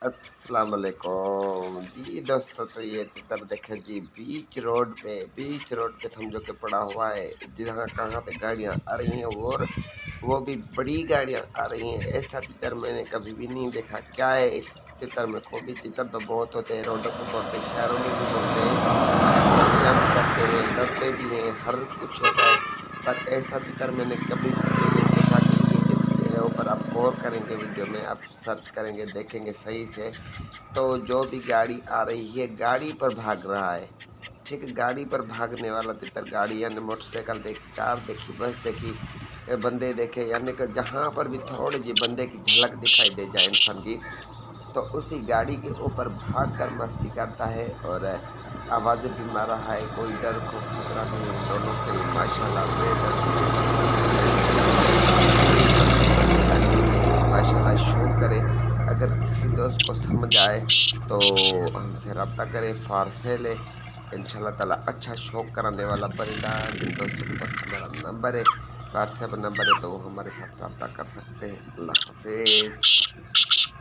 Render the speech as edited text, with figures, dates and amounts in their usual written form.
अस्सलाम वालेकुम जी दोस्तों। तो ये तितर देखें जी, बीच रोड पे समझो कि पड़ा हुआ है, जहाँ कहाँ से गाड़ियाँ आ रही हैं और वो भी बड़ी गाड़ियाँ आ रही हैं। ऐसा तितर मैंने कभी भी नहीं देखा। क्या है इस तितर में खूबी? तितर तो बहुत होते हैं, रोडों पे बहुत हैं, शहरों में भी बहुत हैं, गलतियाँ भी करते हैं, लड़ते भी हैं, हर कुछ होता है। पर ऐसा तितर मैंने कभी भी नहीं देखा कि ये इसके ऊपर आप गौर करेंगे, वीडियो में आप सर्च करेंगे, देखेंगे सही से, तो जो भी गाड़ी आ रही है, गाड़ी पर भाग रहा है। ठीक है, गाड़ी पर भागने वाला तितर, गाड़ी यानी मोटरसाइकिल देखी, कार देखी, बस देखी, बंदे देखे, यानी कि जहाँ पर भी थोड़ी जी बंदे की झलक दिखाई दे जाए इंसान की, तो उसी गाड़ी के ऊपर भागकर मस्ती करता है और आवाज़ें भी मार रहा है। कोई डर खौफ खतरा नहीं है इन दोनों के लिए, माशाल्लाह बेडर बचेगा नहीं, माशाल्लाह शो करे। अगर किसी दोस्त को समझ आए तो हमसे रब्ता करे, फॉर सेल है इंशाल्लाह ताला, अच्छा शौक कराने वाला बनेगा। जिन दोस्तों के पास हमारा नंबर है, व्हाट्सएप नंबर है, तो वो हमारे साथ रब्ता कर सकते हैं। अल्लाह हाफिज़।